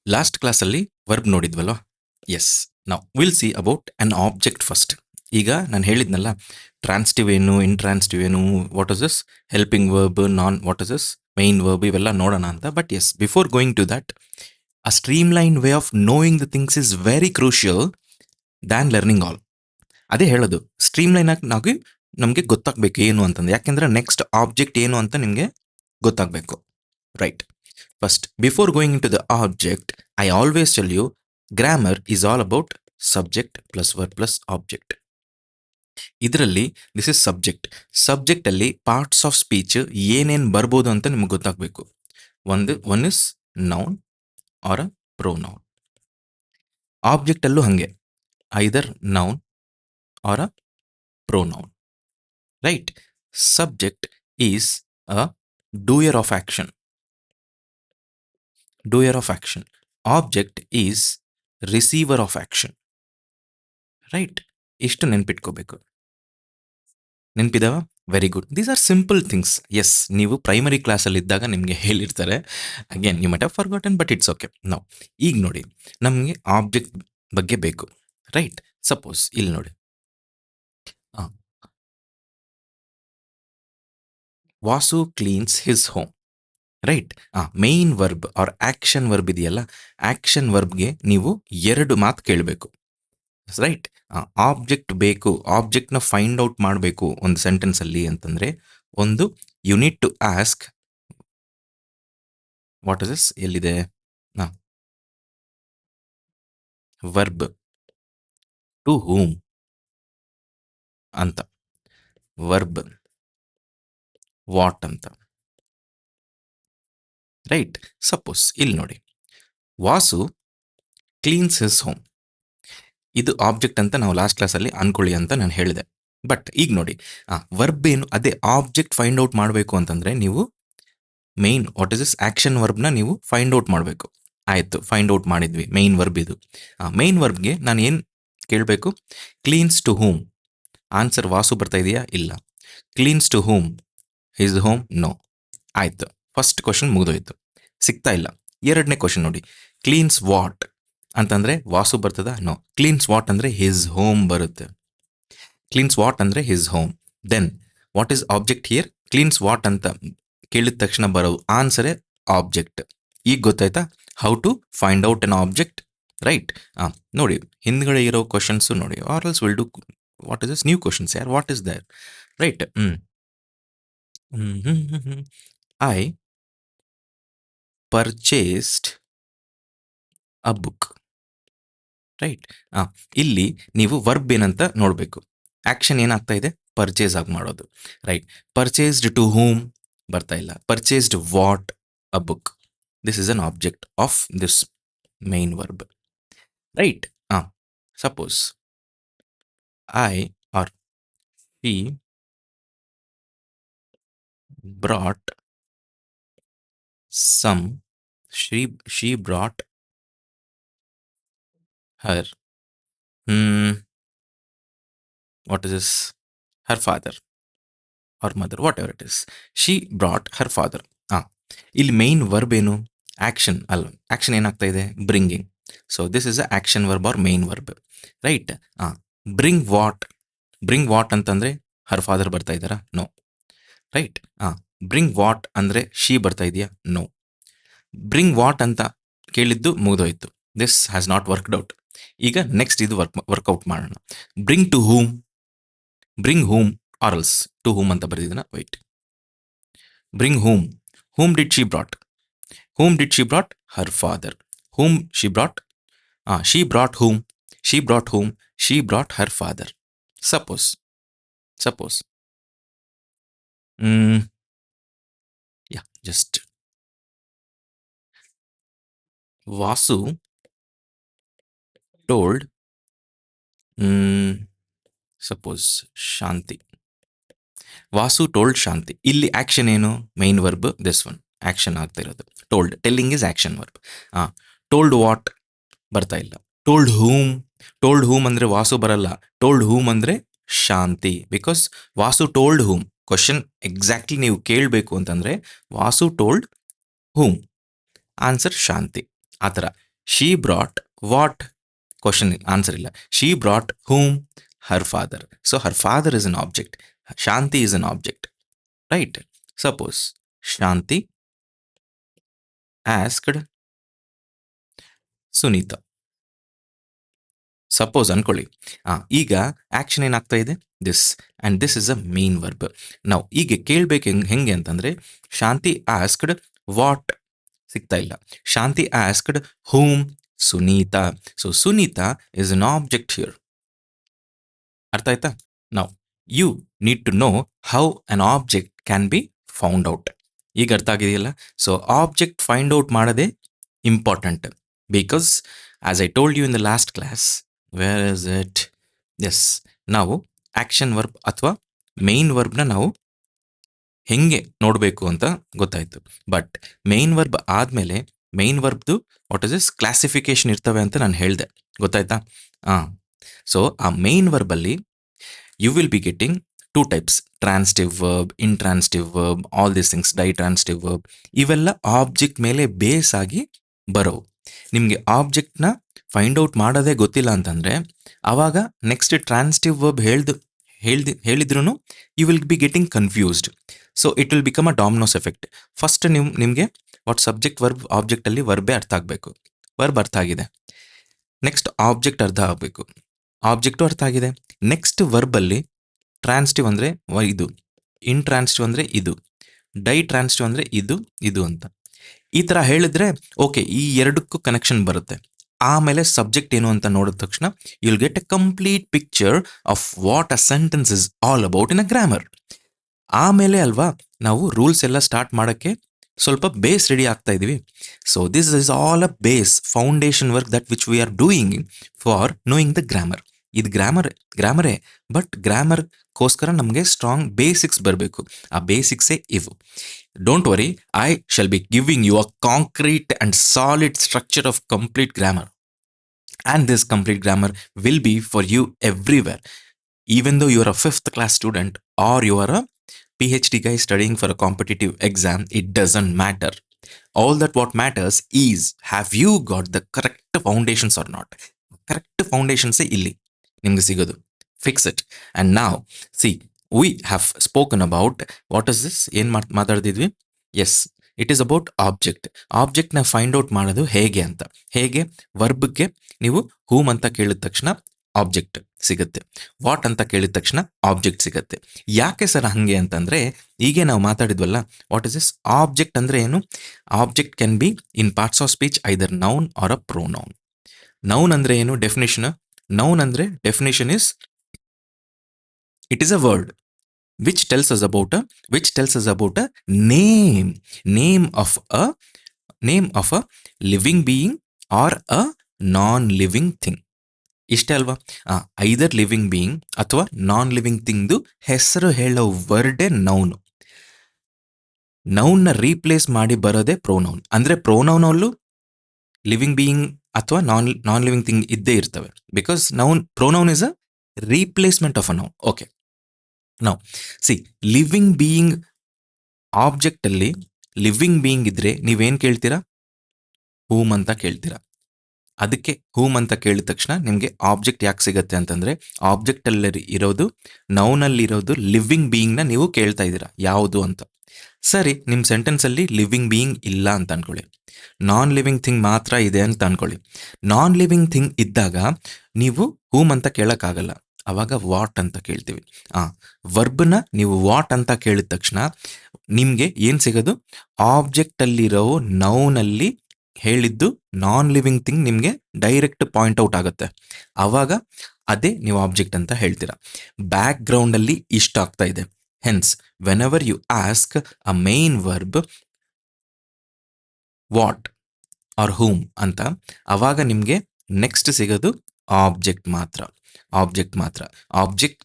Last ಕ್ಲಾಸಲ್ಲಿ verb ನೋಡಿದ್ವಲ್ವ? Yes. ನಾವು will see about an object first. ಈಗ ನಾನು ಹೇಳಿದ್ನಲ್ಲ, ಟ್ರಾನ್ಸ್ಟಿವ್ ಏನು, ಇಂಟ್ರಾನ್ಸ್ಟಿವ್ ಏನು, what is this, helping verb, ನಾನ್ what is this, main verb, ಇವೆಲ್ಲ ನೋಡೋಣ ಅಂತ. But yes, before going to that, a streamline way of knowing the things is very crucial than learning all. ಅದೇ ಹೇಳೋದು, streamline ಆಗಿ ನಾವು ನಮಗೆ ಗೊತ್ತಾಗಬೇಕು ಏನು ಅಂತಂದು. ಯಾಕೆಂದ್ರೆ ನೆಕ್ಸ್ಟ್ ಆಬ್ಜೆಕ್ಟ್ ಏನು ಅಂತ ನಿಮಗೆ ಗೊತ್ತಾಗಬೇಕು, right? First, before going into the object, I always tell you grammar is all about subject plus verb plus object. ಇದರಲ್ಲಿ ದಿಸ್ ಇಸ್ ಸಬ್ಜೆಕ್ಟ್. ಸಬ್ಜೆಕ್ಟ್ ಅಲ್ಲಿ ಪಾರ್ಟ್ಸ್ ಆಫ್ ಸ್ಪೀಚ್ ಏನೇನು ಬರ್ಬೋದು ಅಂತ ನಿಮ್ಗೆ ಗೊತ್ತಾಗಬೇಕು. One is noun or a pronoun. Object ಅಲ್ಲೂ ಹಂಗೆ, either noun or a pronoun, right? Subject is a doer of action. doer of action. Object is receiver of action. Right? ಇಷ್ಟು ನೆನ್ಪಿಟ್ಕೋಬೇಕು. ನೆನಪಿದಾವ? Very good. These are simple things. Yes, ನೀವು primary ಕ್ಲಾಸಲ್ಲಿ ಇದ್ದಾಗ ನಿಮಗೆ ಹೇಳಿರ್ತಾರೆ. Again you might have forgotten, but it's okay. ನಾವು ಈಗ ನೋಡಿ, ನಮಗೆ ಆಬ್ಜೆಕ್ಟ್ ಬಗ್ಗೆ ಬೇಕು, ರೈಟ್? ಸಪೋಸ್ ಇಲ್ಲಿ ನೋಡಿ, Vasu cleans his home, right? Main verb or action verb ಇದೆಯಲ್ಲ, ಆಕ್ಷನ್ ವರ್ಬ್ಗೆ ನೀವು ಎರಡು ಮಾತು ಕೇಳಬೇಕು, ರೈಟ್? ಆಬ್ಜೆಕ್ಟ್ ಬೇಕು, ಆಬ್ಜೆಕ್ಟ್ನ ಫೈಂಡ್ ಔಟ್ ಮಾಡಬೇಕು ಒಂದು ಸೆಂಟೆನ್ಸ್ ಅಲ್ಲಿ ಅಂತಂದ್ರೆ, ಒಂದು you need to ask what is this, ಎಲ್ಲಿದೆ ವರ್ಬ್, ಟು ಹೂಮ್ ಅಂತ, ವರ್ಬ್ ವಾಟ್ ಅಂತ, ರೈಟ್? ಸಪೋಸ್ ಇಲ್ಲಿ ನೋಡಿ, ವಾಸು ಕ್ಲೀನ್ಸ್ ಹಿಸ್ ಹೋಮ್, ಇದು ಆಬ್ಜೆಕ್ಟ್ ಅಂತ ನಾವು ಲಾಸ್ಟ್ ಕ್ಲಾಸಲ್ಲಿ ಅನ್ಕೊಳ್ಳಿ ಅಂತ ನಾನು ಹೇಳಿದೆ. ಬಟ್ ಈಗ ನೋಡಿ, ವರ್ಬ್ ಏನು, ಅದೇ ಆಬ್ಜೆಕ್ಟ್ ಫೈಂಡ್ ಔಟ್ ಮಾಡಬೇಕು ಅಂತಂದ್ರೆ ನೀವು main what is this action ವರ್ಬ್ನ ನೀವು ಫೈಂಡ್ ಔಟ್ ಮಾಡಬೇಕು. ಆಯ್ತು, ಫೈಂಡ್ ಔಟ್ ಮಾಡಿದ್ವಿ, ಮೇನ್ ವರ್ಬ್ ಇದು. ಮೇನ್ ವರ್ಬ್ಗೆ ನಾನು ಏನು ಕೇಳಬೇಕು? Cleans to whom. Answer Vasu ಬರ್ತಾ ಇದೆಯಾ? ಇಲ್ಲ. Cleans to whom, his home, no. ಆಯ್ತು, ಫಸ್ಟ್ ಕ್ವಶನ್ ಮುಗಿದೋಯ್ತು, ಸಿಗ್ತಾ ಇಲ್ಲ. ಎರಡನೇ ಕ್ವಶನ್ ನೋಡಿ, ಕ್ಲೀನ್ಸ್ ವಾಟ್ ಅಂತಂದ್ರೆ ವಾಸು ಬರ್ತದ? ನೋ. ಕ್ಲೀನ್ಸ್ ವಾಟ್ ಅಂದ್ರೆ ಹಿಸ್ ಹೋಮ್ ಬರುತ್ತೆ. ಕ್ಲೀನ್ಸ್ ವಾಟ್ ಅಂದ್ರೆ his home. Then what is object here? Cleans what ಅಂತ ಕೇಳಿದ ತಕ್ಷಣ ಬರೋ ಆನ್ಸರೇ ಆಬ್ಜೆಕ್ಟ್. ಈಗ ಗೊತ್ತಾಯ್ತಾ how to find out an object, right? ನೋಡಿ, ಹಿಂದ್ಗಡೆ ಇರೋ ಕ್ವಶನ್ಸ್ ನೋಡಿ, or else will do what is this new questions, ಯಾರ್ what is there, right? I purchased a book, right? ಇಲ್ಲಿ ನೀವು ವರ್ಬ್ ಏನಂತ ನೋಡಬೇಕು. ಆಕ್ಷನ್ ಏನಾಗ್ತಾ ಇದೆ? ಪರ್ಚೇಸ್ ಆಗಿ ಮಾಡೋದು, ರೈಟ್? ಪರ್ಚೇಸ್ಡ್ ಟು ಹೂಮ್ ಬರ್ತಾ ಇಲ್ಲ. Purchased what? A book. This is an object of this main verb, right? Suppose I or she brought some, she brought her what is this, her father or mother, whatever it is, she brought her father. ಇಲ್ಲಿ main verb ಏನು? Action ಅಲ್ಲ. Action ಏನಾಗ್ತಾ ಇದೆ? Bringing. So this is a action verb or main verb, right? Bring what? Bring what ಅಂತಂದ್ರೆ her father ಬರ್ತಾ ಇದ್ದಾರಾ? No, right? Bring what ಅಂದ್ರೆ she ಬರ್ತಾ ಇದೆಯಾ? ನೋ. ಬ್ರಿಂಗ್ ವಾಟ್ ಅಂತ ಕೇಳಿದ್ದು ಮುಗಿದೋಯ್ತು. This has not worked out. ಈಗ ನೆಕ್ಸ್ಟ್ ಇದು ವರ್ಕೌಟ್ ಮಾಡೋಣ. Bring to whom, bring whom or else to whom ಅಂತ ಬರೆದಿದ್ದಾನ, wait. Bring whom, whom did she brought? Whom did she brought? Her father. Whom she brought? She brought whom, she brought whom, she brought her father. Suppose just Vasu told suppose Shanti. Vasu told Shanti. ಇಲ್ಲಿ action ಏನು? Main verb, this one action ಆಗ್ತಾ ಇರೋದು. Told, telling is action verb. Told what ಬರ್ತಾ ಇಲ್ಲ. Told whom ಅಂದ್ರೆ ವಾಸು ಬರಲ್ಲ. Told whom ಅಂದ್ರೆ Shanti, because Vasu told whom. Question exactly ನೀವು ಕೇಳಬೇಕು ಅಂತಂದ್ರೆ Vasu told whom, answer Shanti. ಆ ಥರ she brought what, question answer ಇಲ್ಲ. She brought whom, her father. So her father is an object, Shanti is an object, right? Suppose Shanti asked Sunita, suppose ಅನ್ಕೊಳ್ಳಿ. ಈಗ action ಏನಾಗ್ತಾ ಇದೆ? This, and this is a main verb. ನಾವು ಈಗ ಕೇಳ್ಬೇಕು ಹೆಂಗೆ ಅಂತಂದ್ರೆ, ಶಾಂತಿ ಆಸ್ಕ್ಡ್ ವಾಟ್, ಸಿಗ್ತಾ ಇಲ್ಲ. Shanti asked whom, Sunita. So Sunita is an object here. ಅರ್ಥ ಆಯ್ತಾ? ನಾವು you need to know how an object can be found out. ಈಗ ಅರ್ಥ ಆಗಿದೆಯಲ್ಲ? ಸೊ ಆಬ್ಜೆಕ್ಟ್ ಫೈಂಡ್ ಔಟ್ ಮಾಡೋದೇ important. Because as I told you in the last class, where is it? Yes, ನಾವು action verb ಅಥವಾ main ವರ್ಬ್ನ ನಾವು ಹೆಂಗೆ ನೋಡಬೇಕು ಅಂತ ಗೊತ್ತಾಯ್ತು. ಬಟ್ ಮೇನ್ ವರ್ಬ್ ಆದಮೇಲೆ ಮೇನ್ ವರ್ಬ್ದು ವಾಟ್ ಇಸ್ ದಿಸ್ ಕ್ಲಾಸಿಫಿಕೇಶನ್ ಇರ್ತವೆ ಅಂತ ನಾನು ಹೇಳಿದೆ, ಗೊತ್ತಾಯ್ತಾ? ಸೊ ಆ ಮೇನ್ ವರ್ಬಲ್ಲಿ you will be getting 2 types: transitive verb, intransitive verb, all this things, ditransitive verb. ಇವೆಲ್ಲ ಆಬ್ಜೆಕ್ಟ್ ಮೇಲೆ ಬೇಸ್ ಆಗಿ ಬರೋವು. ನಿಮಗೆ ಆಬ್ಜೆಕ್ಟ್ನ ಫೈಂಡ್ ಔಟ್ ಮಾಡೋದೇ ಗೊತ್ತಿಲ್ಲ ಅಂತಂದರೆ, ಆವಾಗ ನೆಕ್ಸ್ಟ್ ಟ್ರಾನ್ಸಿಟಿವ್ ವರ್ಬ್ ಹೇಳಿದ್ರೂ you will be getting confused. So it will become a dominos effect. First ನಿಮಗೆ ವಾಟ್ ಸಬ್ಜೆಕ್ಟ್ ವರ್ಬ್ ಆಬ್ಜೆಕ್ಟಲ್ಲಿ ವರ್ಬೇ ಅರ್ಥ ಆಗಬೇಕು. ವರ್ಬ್ ಅರ್ಥ ಆಗಿದೆ, ನೆಕ್ಸ್ಟ್ ಆಬ್ಜೆಕ್ಟ್ ಅರ್ಥ ಆಗಬೇಕು. ಆಬ್ಜೆಕ್ಟು ಅರ್ಥ ಆಗಿದೆ, ನೆಕ್ಸ್ಟ್ ವರ್ಬಲ್ಲಿ ಟ್ರಾನ್ಸಿಟಿವ್ ಅಂದರೆ ಇದು, ಇಂಟ್ರಾನ್ಸಿಟಿವ್ ಅಂದರೆ ಇದು, ಡೈಟ್ರಾನ್ಸಿಟಿವ್ ಅಂದರೆ ಇದು ಅಂತ ಈ ಥರ ಹೇಳಿದ್ರೆ ಓಕೆ, ಈ ಎರಡಕ್ಕೂ ಕನೆಕ್ಷನ್ ಬರುತ್ತೆ. ಆಮೇಲೆ ಸಬ್ಜೆಕ್ಟ್ ಏನು ಅಂತ ನೋಡಿದ ತಕ್ಷಣ you will get a complete picture of what a sentence is all about in a grammar. ಆಮೇಲೆ ಅಲ್ವಾ ನಾವು ರೂಲ್ಸ್ ಎಲ್ಲ ಸ್ಟಾರ್ಟ್ ಮಾಡೋಕ್ಕೆ ಸ್ವಲ್ಪ ಬೇಸ್ ರೆಡಿ ಆಗ್ತಾ ಇದೀವಿ. So this is all a base foundation work that which we are doing for knowing the grammar. ಇದು ಗ್ರಾಮರೇ, but ಗ್ರಾಮರ್ಗೋಸ್ಕರ ನಮಗೆ ಸ್ಟ್ರಾಂಗ್ ಬೇಸಿಕ್ಸ್ ಬರಬೇಕು. ಆ ಬೇಸಿಕ್ಸೇ ಇವು. Don't worry, I shall be giving you a concrete and solid structure of complete grammar. And this complete grammar will be for you everywhere. Even though you are a 5th class student or you are a PhD guy studying for a competitive exam, it doesn't matter. All that what matters is, have you got the correct foundations or not? Correct foundations illi nimge sigodu. Fix it. And now, see, we have spoken about what is this? ಏನು ಮಾತಾಡ್ತಿದ್ವಿ? Yes, it is about object. ಆಬ್ಜೆಕ್ಟ್ನ find out ಮಾಡೋದು ಹೇಗೆ ಅಂತ. ಹೇಗೆ? ವರ್ಬ್ಗೆ ನೀವು ಹೂಮ್ ಅಂತ ಕೇಳಿದ ತಕ್ಷಣ ಆಬ್ಜೆಕ್ಟ್ ಸಿಗುತ್ತೆ, ವಾಟ್ ಅಂತ ಕೇಳಿದ ತಕ್ಷಣ ಆಬ್ಜೆಕ್ಟ್ ಸಿಗುತ್ತೆ. ಯಾಕೆ ಸರ್ ಹಂಗೆ ಅಂತಂದರೆ, ಹೀಗೆ ನಾವು ಮಾತಾಡಿದ್ವಲ್ಲ, ವಾಟ್ ಇಸ್ ದಿಸ್ ಆಬ್ಜೆಕ್ಟ್ ಅಂದರೆ ಏನು? Object can B in parts of speech either noun or a pronoun. Noun ಅಂದರೆ ಏನು? ಡೆಫಿನೇಷನ್. ನೌನ್ ಅಂದರೆ definition is, it is a word which tells us about a name of a living being or a non-living thing. ಇಷ್ಟೇ ಅಲ್ವಾ? ಐದರ್ living being ಅಥವಾ non living ಥಿಂಗ್ದು ಹೆಸರು ಹೇಳೋ ವರ್ಡೇ noun. ನೌನ್ನ replace ಮಾಡಿ ಬರೋದೇ ಪ್ರೊನೌನ್. ಅಂದರೆ ಪ್ರೊನೌನಲ್ಲೂ ಲಿವಿಂಗ್ ಬೀಯಿಂಗ್ ಅಥವಾ ನಾನ್ ಲಿವಿಂಗ್ ಥಿಂಗ್ ಇದ್ದೇ ಇರ್ತವೆ. Because pronoun is a replacement of a noun. Okay, ನಾವು ಸಿ, ಲಿವಿಂಗ್ ಬೀಯಿಂಗ್ ಆಬ್ಜೆಕ್ಟಲ್ಲಿ ಲಿವಿಂಗ್ ಬೀಯಿಂಗ್ ಇದ್ರೆ ನೀವೇನು ಕೇಳ್ತೀರಾ? ಹೂಮ್ ಅಂತ ಕೇಳ್ತೀರಾ. ಅದಕ್ಕೆ ಹೂಮ್ ಅಂತ ಕೇಳಿದ ತಕ್ಷಣ ನಿಮಗೆ ಆಬ್ಜೆಕ್ಟ್ ಯಾಕೆ ಸಿಗುತ್ತೆ ಅಂತಂದರೆ, ಆಬ್ಜೆಕ್ಟಲ್ಲಿ ಇರೋದು, ನೌನಲ್ಲಿರೋದು ಲಿವಿಂಗ್ ಬೀಯಿಂಗ್ನ ನೀವು ಕೇಳ್ತಾ ಇದ್ದೀರಾ ಯಾವುದು ಅಂತ. ಸರಿ, ನಿಮ್ಮ ಸೆಂಟೆನ್ಸಲ್ಲಿ ಲಿವಿಂಗ್ ಬೀಯಿಂಗ್ ಇಲ್ಲ ಅಂತ ಅನ್ಕೊಳ್ಳಿ, ನಾನ್ ಲಿವಿಂಗ್ ಥಿಂಗ್ ಮಾತ್ರ ಇದೆ ಅಂತ ಅನ್ಕೊಳ್ಳಿ. ನಾನ್ ಲಿವಿಂಗ್ ಥಿಂಗ್ ಇದ್ದಾಗ ನೀವು ಹೂಮ್ ಅಂತ ಕೇಳೋಕ್ಕಾಗಲ್ಲ, ಆವಾಗ ವಾಟ್ ಅಂತ ಕೇಳ್ತೀವಿ. ವರ್ಬ್ನ ನೀವು ವಾಟ್ ಅಂತ ಕೇಳಿದ ತಕ್ಷಣ ನಿಮಗೆ ಏನು ಸಿಗೋದು? ಆಬ್ಜೆಕ್ಟಲ್ಲಿರೋ ನೌನಲ್ಲಿ ಹೇಳಿದ್ದು ನಾನ್ ಲಿವಿಂಗ್ ಥಿಂಗ್ ನಿಮಗೆ ಡೈರೆಕ್ಟ್ ಪಾಯಿಂಟ್ ಔಟ್ ಆಗುತ್ತೆ. ಆವಾಗ ಅದೇ ನೀವು ಆಬ್ಜೆಕ್ಟ್ ಅಂತ ಹೇಳ್ತೀರಾ. ಬ್ಯಾಕ್ ಗ್ರೌಂಡಲ್ಲಿ ಇಷ್ಟ ಆಗ್ತಾ ಇದೆ. Hence whenever you ask a main verb what or whom ಅಂತ, ಆವಾಗ ನಿಮಗೆ ನೆಕ್ಸ್ಟ್ ಸಿಗೋದು ಆಬ್ಜೆಕ್ಟ್ ಮಾತ್ರ. Object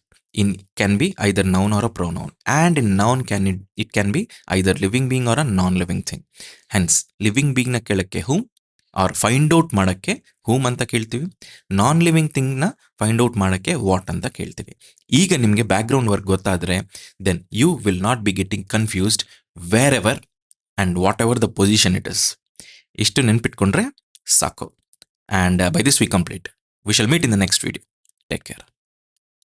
can be either noun or a pronoun, and in noun it can be either living being or a non-living thing. Hence living being ನ ಕೇಳಕ್ಕೆ whom or find out ಮಾಡಕ್ಕೆ whom ಅಂತ ಕೇಳ್ತೀವಿ, non living ಥಿಂಗ್ನ find out ಮಾಡಕ್ಕೆ what ಅಂತ ಕೇಳ್ತೀವಿ. ಈಗ ನಿಮಗೆ ಬ್ಯಾಕ್ಗ್ರೌಂಡ್ ವರ್ಕ್ ಗೊತ್ತಾದರೆ then you will not be getting confused wherever and whatever the position it is. ಇಷ್ಟು ನೆನ್ಪಿಟ್ಕೊಂಡ್ರೆ ಸಾಕು. And by this we complete. We shall meet in the next video. Take care.